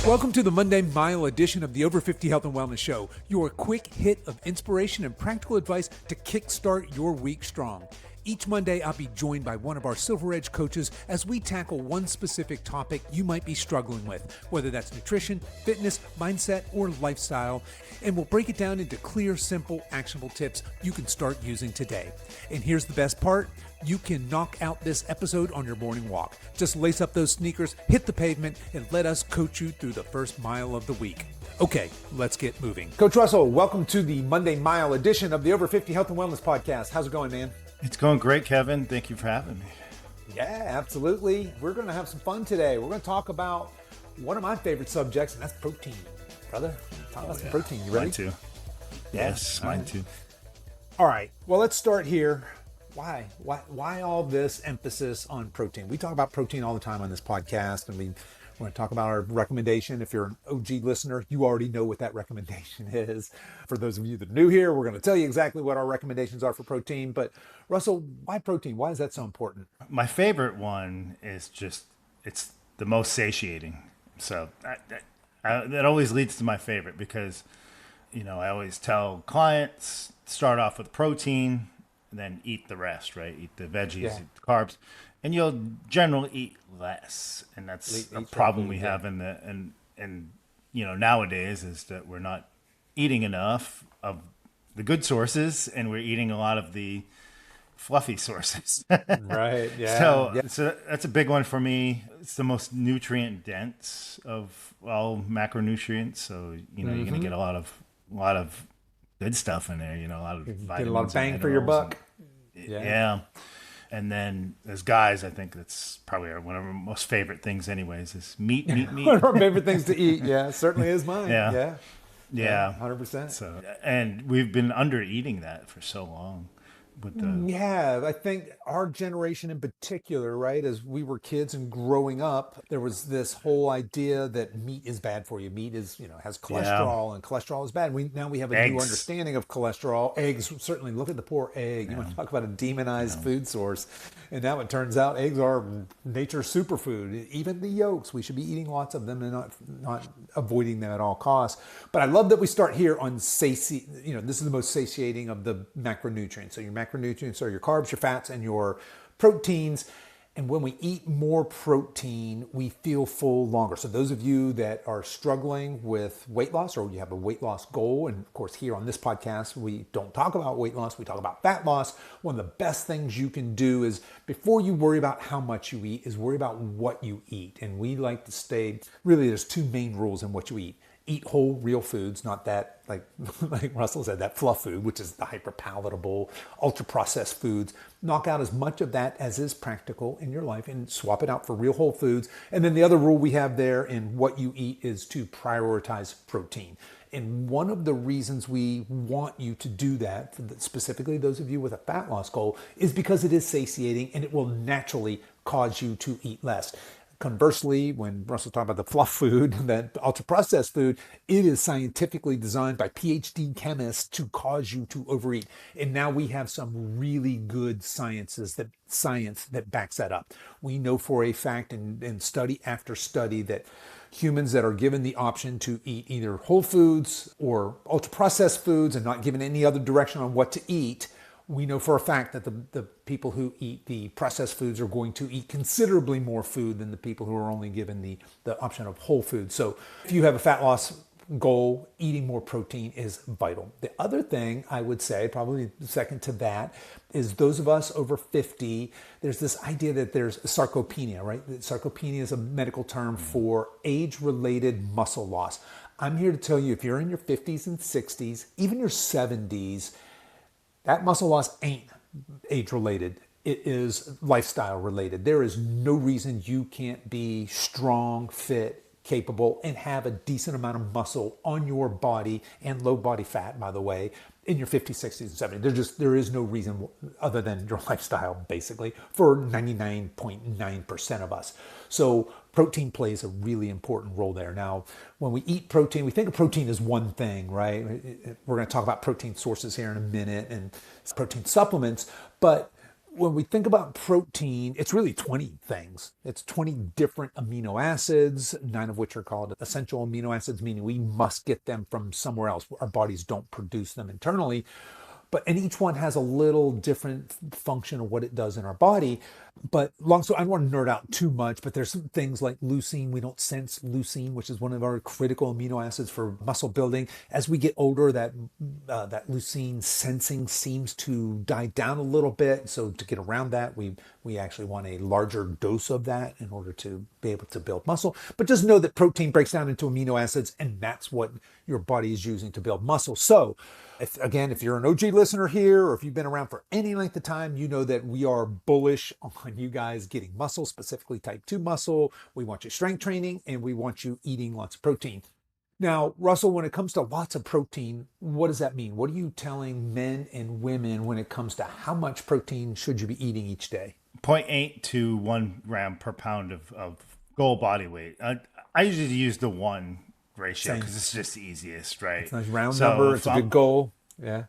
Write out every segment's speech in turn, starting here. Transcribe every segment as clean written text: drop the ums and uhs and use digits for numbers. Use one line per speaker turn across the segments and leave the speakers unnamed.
Welcome to the Monday Mile edition of the Over 50 Health and Wellness Show, your quick hit of inspiration and practical advice to kickstart your week strong. Each Monday, I'll be joined by one of our Silver Edge coaches as we tackle one specific topic you might be struggling with, whether that's nutrition, fitness, mindset, or lifestyle. And we'll break it down into clear, simple, actionable tips you can start using today. And here's the best part. You can knock out this episode on your morning walk. Just lace up those sneakers, hit the pavement, and let us coach you through the first mile of the week. Okay, let's get moving. Coach Russell, welcome to the Monday Mile edition of the Over 50 Health and Wellness Podcast. How's it going, man?
It's going great, Kevin. Thank you for having me.
Yeah, absolutely. We're going to have some fun today. We're going to talk about one of my favorite subjects, and that's protein. Brother, talk about some protein. You ready?
Mine too. Yes, mine too.
All right. Well, let's start here. Why all this emphasis on protein? We talk about protein all the time on this podcast, and we're going to talk about our recommendation. If you're an OG listener, you already know what that recommendation is. For those of you that are new here, we're going to tell you exactly what our recommendations are for protein. But Russell, why protein? Why is that so important?
My favorite one is it's the most satiating. So that always leads to my favorite because, I always tell clients, start off with protein, and then eat the rest, right? Eat the veggies, eat the carbs, and you'll generally eat less. And that's a problem we have nowadays is that we're not eating enough of the good sources, and we're eating a lot of the fluffy sources.
Right. Yeah.
So that's a big one for me. It's the most nutrient dense of all macronutrients. So you're going to get a lot of good stuff in there, a lot of vitamins.
Get a lot of bang for your buck.
Yeah. And then as guys, I think that's probably one of our most favorite things anyways is meat.
One of our favorite things to eat. Yeah, certainly is mine.
Yeah.
100%.
So, and we've been under eating that for so long.
I think our generation in particular, right, as we were kids and growing up, there was this whole idea that meat is bad for you. Meat is, has cholesterol, and cholesterol is bad. Now we have a new understanding of cholesterol. Eggs, certainly, look at the poor egg. You want to talk about a demonized food source. And now it turns out eggs are nature's superfood. Even the yolks, we should be eating lots of them and not avoiding them at all costs. But I love that we start here on this is the most satiating of the macronutrients. So your macronutrients are your carbs, your fats, and your proteins. And when we eat more protein, we feel full longer. So those of you that are struggling with weight loss or you have a weight loss goal, and of course here on this podcast, we don't talk about weight loss, we talk about fat loss. One of the best things you can do is before you worry about how much you eat is worry about what you eat. And we like to there's two main rules in what you eat. Eat whole, real foods, not that, like Russell said, that fluff food, which is the hyper-palatable, ultra-processed foods. Knock out as much of that as is practical in your life and swap it out for real whole foods. And then the other rule we have there in what you eat is to prioritize protein. And one of the reasons we want you to do that, specifically those of you with a fat loss goal, is because it is satiating and it will naturally cause you to eat less. Conversely, when Russell talked about the fluff food, that ultra-processed food, it is scientifically designed by PhD chemists to cause you to overeat. And now we have some really good science that backs that up. We know for a fact in study after study that humans that are given the option to eat either whole foods or ultra-processed foods and not given any other direction on what to eat, we know for a fact that the people who eat the processed foods are going to eat considerably more food than the people who are only given the option of whole food. So if you have a fat loss goal, eating more protein is vital. The other thing I would say, probably second to that, is those of us over 50, there's this idea that there's sarcopenia, right? Sarcopenia is a medical term for age-related muscle loss. I'm here to tell you, if you're in your 50s and 60s, even your 70s, that muscle loss ain't age-related. It is lifestyle-related. There is no reason you can't be strong, fit, capable, and have a decent amount of muscle on your body and low body fat, by the way, in your 50s, 60s, and 70s. There is no reason other than your lifestyle, basically, for 99.9% of us. So protein plays a really important role there. Now, when we eat protein, we think of protein as one thing, right? We're going to talk about protein sources here in a minute and protein supplements, but when we think about protein, it's really 20 things. It's 20 different amino acids, nine of which are called essential amino acids, meaning we must get them from somewhere else. Our bodies don't produce them internally. And each one has a little different function of what it does in our body. But long so I don't want to nerd out too much, but there's some things like leucine. We don't sense leucine, which is one of our critical amino acids for muscle building. As we get older, that leucine sensing seems to die down a little bit. So to get around that, we actually want a larger dose of that in order to be able to build muscle. But just know that protein breaks down into amino acids, and that's what your body is using to build muscle. So if you're an OG listener here, or if you've been around for any length of time, you know that we are bullish on you guys getting muscle, specifically type 2 muscle. We want you strength training, and we want you eating lots of protein. Now, Russell, when it comes to lots of protein, what does that mean? What are you telling men and women when it comes to how much protein should you be eating each day?
zero point 0.8 to 1 gram per pound of goal body weight. I usually use the 1 ratio
Same.
because it's just the easiest, right?
It's a nice round
So
number. It's a good goal. Yeah.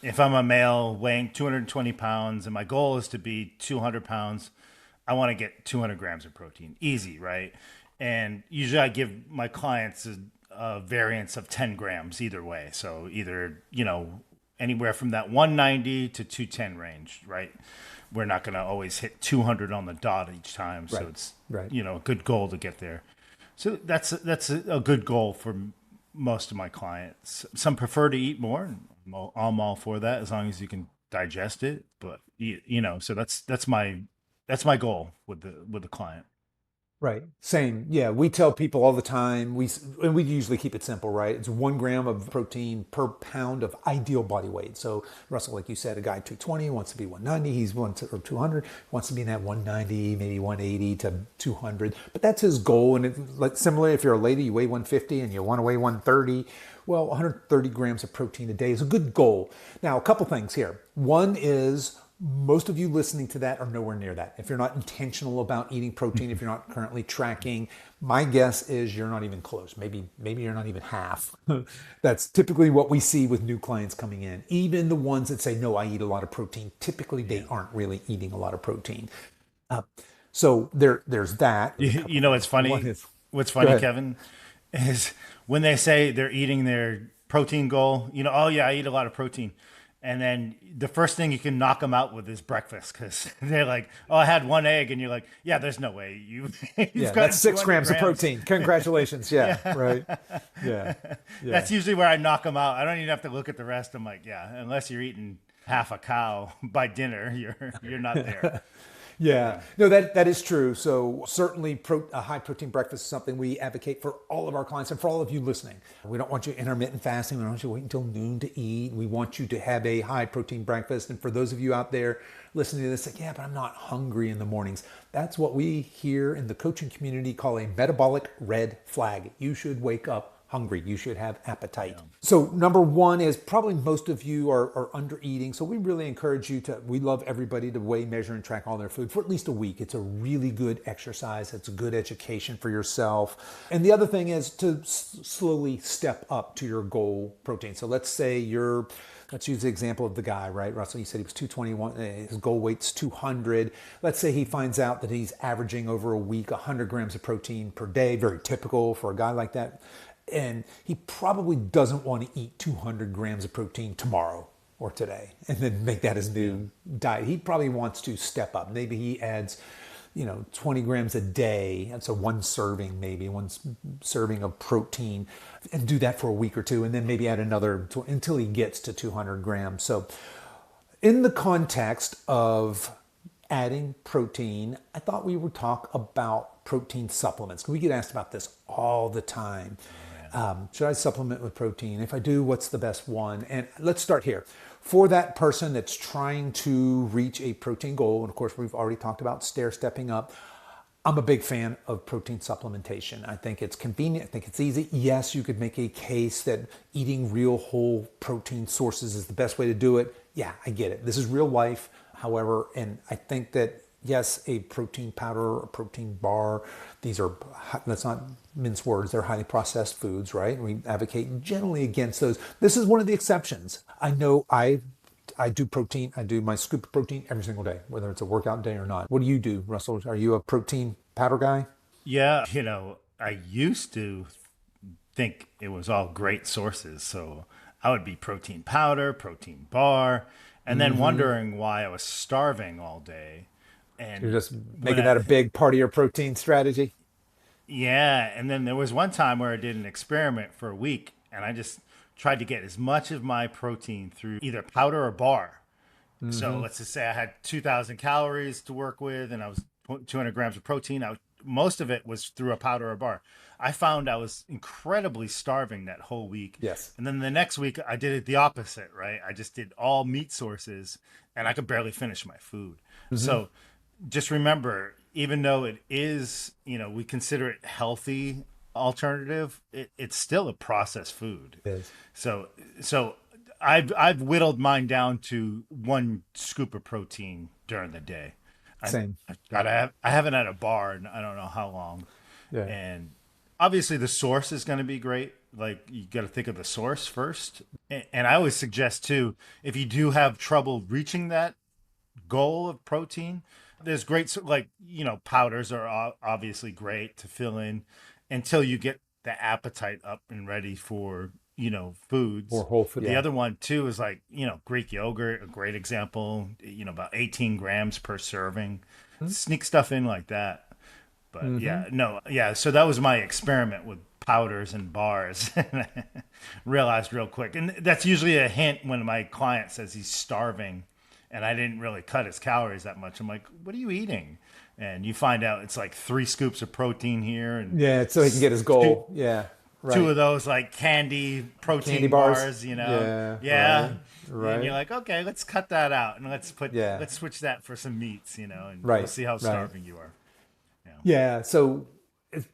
if I'm a male weighing 220 pounds and my goal is to be 200 pounds, I want to get 200 grams of protein. Easy, right? And usually I give my clients a variance of 10 grams either way. So either, anywhere from that 190 to 210 range, right? We're not going to always hit 200 on the dot each time. So it's,
right.
A good goal to get there. So that's a good goal for most of my clients. Some prefer to eat more. I'm all for that as long as you can digest it. But so that's my goal with the client.
Right. Same. Yeah. We tell people all the time, we usually keep it simple, right? It's 1 gram of protein per pound of ideal body weight. So Russell, like you said, a guy 220 wants to be 190, or 200, wants to be in that 190, maybe 180 to 200. But that's his goal. And like similarly, if you're a lady, you weigh 150 and you want to weigh 130, well, 130 grams of protein a day is a good goal. Now, a couple things here. One is, most of you listening to that are nowhere near that. If you're not intentional about eating protein, if you're not currently tracking, my guess is you're not even close. Maybe you're not even half. That's typically what we see with new clients coming in. Even the ones that say, no, I eat a lot of protein, typically they aren't really eating a lot of protein. So there's that.
It's funny. What's funny, Kevin, is when they say they're eating their protein goal, oh yeah, I eat a lot of protein. And then the first thing you can knock them out with is breakfast, because they're like, oh, I had 1 egg. And you're like, yeah, there's no way. You've got
that's 6 grams of protein. Congratulations. Yeah, right. Yeah.
That's usually where I knock them out. I don't even have to look at the rest. I'm like, yeah, unless you're eating half a cow by dinner, you're not there.
Yeah, no, that is true. So certainly a high protein breakfast is something we advocate for all of our clients and for all of you listening. We don't want you intermittent fasting. We don't want you to wait until noon to eat. We want you to have a high protein breakfast. And for those of you out there listening to this, like, yeah, but I'm not hungry in the mornings. That's what we here in the coaching community call a metabolic red flag. You should wake up hungry. You should have appetite. Yeah. So number one is probably most of you are under eating. So we really encourage you we love everybody to weigh, measure, and track all their food for at least a week. It's a really good exercise. It's a good education for yourself. And the other thing is to slowly step up to your goal protein. So let's use the example of the guy, right? Russell, you said he was 221, his goal weight's 200. Let's say he finds out that he's averaging over a week 100 grams of protein per day, very typical for a guy like that. And he probably doesn't want to eat 200 grams of protein tomorrow or today and then make that his new diet. He probably wants to step up. Maybe he adds 20 grams a day. That's one serving of protein, and do that for a week or two, and then maybe add another until he gets to 200 grams. So in the context of adding protein, I thought we would talk about protein supplements. We get asked about this all the time. Should I supplement with protein? If I do, what's the best one? And let's start here. For that person that's trying to reach a protein goal, and of course we've already talked about stair-stepping up, I'm a big fan of protein supplementation. I think it's convenient. I think it's easy. Yes, you could make a case that eating real whole protein sources is the best way to do it. Yeah, I get it. This is real life. However, and I think that yes, a protein powder or a protein bar, let's not mince words, they're highly processed foods, right? We advocate generally against those. This is one of the exceptions. I know I I do protein. I do my scoop of protein every single day, whether it's a workout day or not. What do you do, Russell? Are you a protein powder guy?
Yeah, I used to think it was all great sources. So I would be protein powder, protein bar, and then
Mm-hmm.
wondering why I was starving all day.
You're
And
just
when
making that a big part of your protein strategy.
yeah, and then there was one time where I did an experiment for a week and I just tried to get as much of my protein through either powder or bar. So
Mm-hmm.
let's just say I had 2,000 calories to work with, and I was 200 grams of protein. Most of it was through a powder or bar. I found I was incredibly starving that whole week.
Yes.
And then the next week, I did it the opposite, right? I just did all meat sources, and I could barely finish my food.
Mm-hmm.
So just remember, even though it is, we consider it healthy alternative, it's still a processed food.
It is.
So I've whittled mine down to one scoop of protein during the day.
Same.
I haven't had a bar in I don't know how long,
Yeah.
and obviously the source is going to be great. Like you got to think of the source first, and I always suggest too, if you do have trouble reaching that goal of protein, there's great like powders are obviously great to fill in until you get the appetite up and ready for
Or
foods.
whole food.
The
Yeah.
other one too is like Greek yogurt, a great example. About 18 grams per serving. Sneak stuff in like that. But
Mm-hmm.
yeah, no, yeah. So that was my experiment with powders and bars. And I realized real quick, and that's usually a hint when my client says he's starving, and I didn't really cut his calories that much. I'm like, "What are you eating?" And you find out it's like 3 scoops of protein here and
Yeah. So he can get his
two,
goal. Yeah.
two
Right.
of those like candy
Candy
protein
bars.
bars.
Yeah.
Yeah.
Right.
And you're
Right.
like, okay, let's cut that out and
Yeah.
let's switch that for some meats, and we'll
Right.
see how
Right.
starving you are. Yeah.
Yeah. So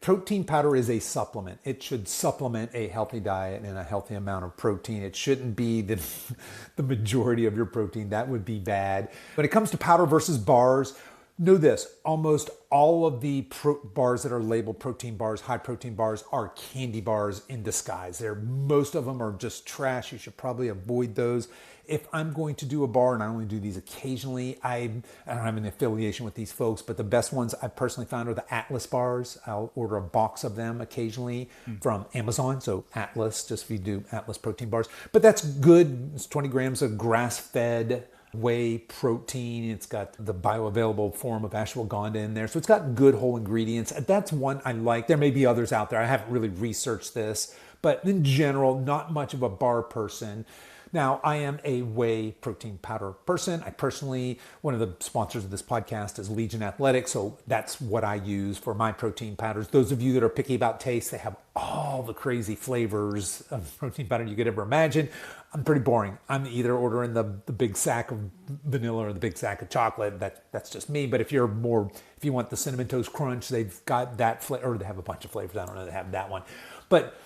protein powder is a supplement. It should supplement a healthy diet and a healthy amount of protein. It shouldn't be the majority of your protein. That would be bad. When it comes to powder versus bars, know this: almost all of the bars that are labeled protein bars, high protein bars, are candy bars in disguise. Most of them are just trash. You should probably avoid those. If I'm going to do a bar, and I only do these occasionally, I don't have an affiliation with these folks, but the best ones I've personally found are the Atlas bars. I'll order a box of them occasionally from Amazon. So Atlas, just if you do Atlas protein bars. But that's good. It's 20 grams of grass-fed whey protein. It's got the bioavailable form of ashwagandha in there. So it's got good whole ingredients. That's one I like. There may be others out there. I haven't really researched this, but in general, not much of a bar person. Now, I am a whey protein powder person. I personally, one of the sponsors of this podcast is Legion Athletics, so that's what I use for my protein powders. Those of you that are picky about taste, they have all the crazy flavors of protein powder you could ever imagine. I'm pretty boring. I'm either ordering the big sack of vanilla or the big sack of chocolate. That's just me. But if you want the Cinnamon Toast Crunch, they've got that flavor, or they have a bunch of flavors. I don't know, they have that one. But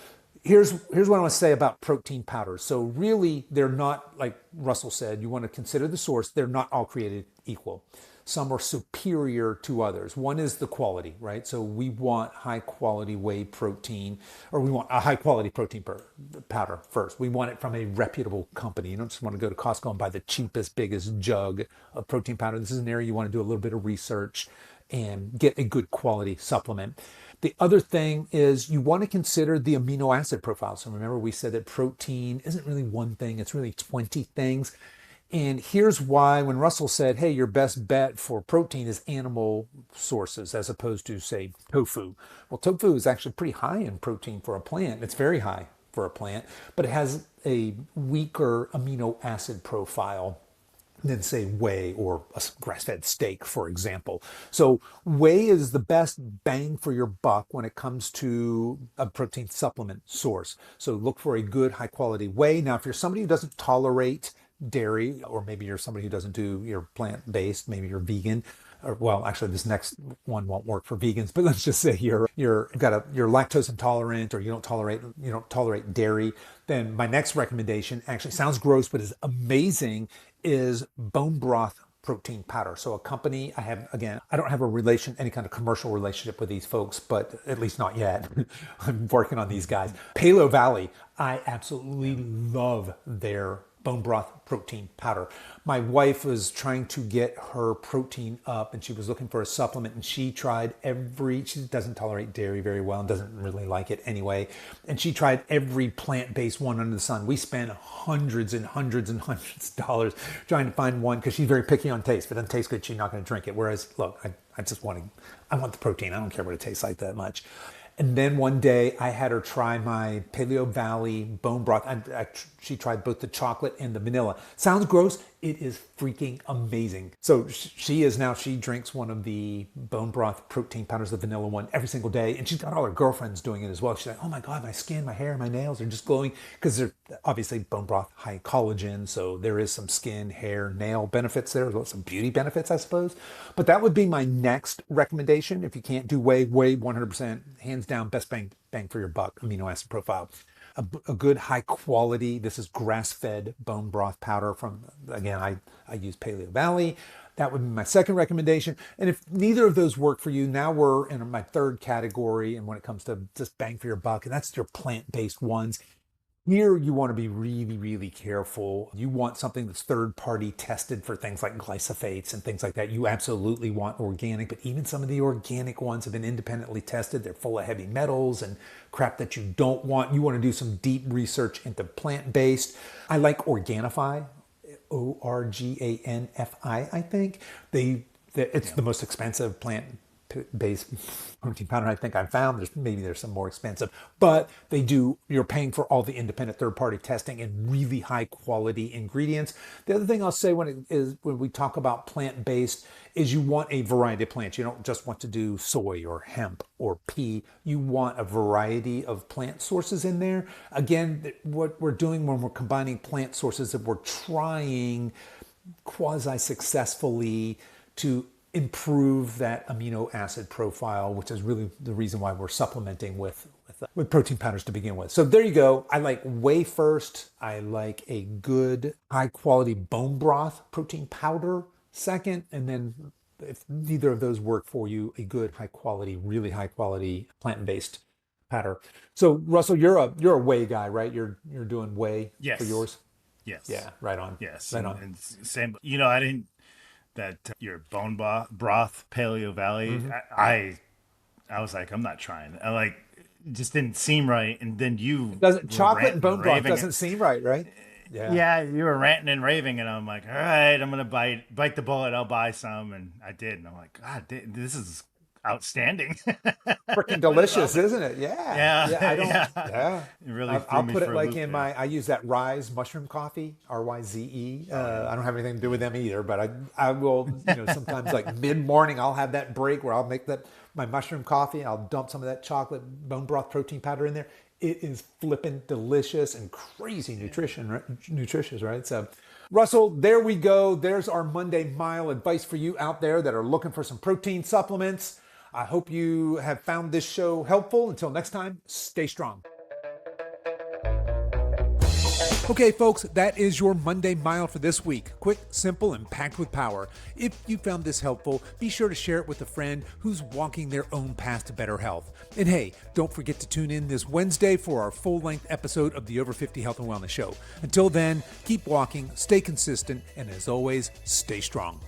here's what I want to say about protein powders. So really, they're not, like Russell said, you want to consider the source. They're not all created equal. Some are superior to others. One is the quality, right? So we want high quality whey protein, or we want a high quality protein powder first. We want it from a reputable company. You don't just want to go to Costco and buy the cheapest, biggest jug of protein powder. This is an area you want to do a little bit of research and get a good quality supplement. The other thing is you want to consider the amino acid profile. So remember, we said that protein isn't really one thing, it's really 20 things. And here's why: when Russell said, hey, your best bet for protein is animal sources as opposed to, say, tofu. Well, tofu is actually pretty high in protein for a plant. It's very high for a plant, but it has a weaker amino acid profile than, say, whey or a grass-fed steak, for example. So whey is the best bang for your buck when it comes to a protein supplement source. So look for a good, high-quality whey. Now, if you're somebody who doesn't tolerate dairy, or maybe you're somebody who doesn't do, you're plant-based, maybe you're vegan, or, well, actually this next one won't work for vegans, but let's just say you're lactose intolerant, or you don't tolerate dairy, then my next recommendation actually sounds gross but is amazing, is bone broth protein powder. So a company I don't have any kind of commercial relationship with these folks, but at least not yet. I'm working on these guys. Palo Valley, I absolutely love their bone broth protein powder. My wife was trying to get her protein up and she was looking for a supplement, and she doesn't tolerate dairy very well and doesn't really like it anyway. And she tried every plant-based one under the sun. We spent hundreds and hundreds and hundreds of dollars trying to find one because she's very picky on taste. If it doesn't taste good, she's not going to drink it. Whereas, look, I want the protein. I don't care what it tastes like that much. And then one day I had her try my Paleo Valley bone broth. She tried both the chocolate and the vanilla. Sounds gross. It is freaking amazing. So she drinks one of the bone broth protein powders, the vanilla one, every single day. And she's got all her girlfriends doing it as well. She's like, oh my God, my skin, my hair, my nails are just glowing. Because they're obviously bone broth, high collagen. So there is some skin, hair, nail benefits there, as well as some beauty benefits, I suppose. But that would be my next recommendation. If you can't do whey 100%, hands down, best bang for your buck amino acid profile. A good high quality, this is grass-fed bone broth powder from, again, I use Paleo Valley. That would be my second recommendation. And if neither of those work for you, now we're in my third category. And when it comes to just bang for your buck, and that's your plant-based ones. Here, you want to be really, really careful. You want something that's third-party tested for things like glyphosates and things like that. You absolutely want organic, but even some of the organic ones have been independently tested. They're full of heavy metals and crap that you don't want. You want to do some deep research into plant-based. I like Organifi, Organifi, I think. It's the most expensive plant-based protein powder I think I've found. Maybe there's some more expensive, but you're paying for all the independent third-party testing and really high quality ingredients. The other thing I'll say when we talk about plant-based is you want a variety of plants. You don't just want to do soy or hemp or pea. You want a variety of plant sources in there. Again, what we're doing when we're combining plant sources is we're trying quasi-successfully to improve that amino acid profile, which is really the reason why we're supplementing with protein powders to begin with. So there you go. I like whey first. I like a good high quality bone broth protein powder second. And then if neither of those work for you, a good high quality, really high quality plant-based powder. So Russell, you're a whey guy, right? You're doing whey
Yes.
for yours?
Yes.
Yeah, right on.
Yes.
Right on.
And same, I didn't, that your bone broth Paleo Valley,
Mm-hmm.
I was like, I'm not trying. It just didn't seem right. And then
Chocolate and bone broth doesn't seem right?
Yeah, you were ranting and raving, and I'm like, all right, I'm gonna bite the bullet. I'll buy some, and I did. And I'm like, God, this is outstanding.
Freaking delicious, isn't it? Yeah.
Yeah.
I don't.
Yeah.
Yeah.
It really
I'll
threw me
put
for
it
a
like
loop
in
there.
I use that Rise mushroom coffee, RYZE. I don't have anything to do with them either, but I will, sometimes like mid-morning, I'll have that break where I'll make my mushroom coffee and I'll dump some of that chocolate bone broth protein powder in there. It is flippin' delicious and crazy nutritious, right? So, Russell, there we go. There's our Monday Mile advice for you out there that are looking for some protein supplements. I hope you have found this show helpful. Until next time, stay strong. Okay, folks, that is your Monday Mile for this week. Quick, simple, and packed with power. If you found this helpful, be sure to share it with a friend who's walking their own path to better health. And hey, don't forget to tune in this Wednesday for our full-length episode of the Over 50 Health and Wellness Show. Until then, keep walking, stay consistent, and as always, stay strong.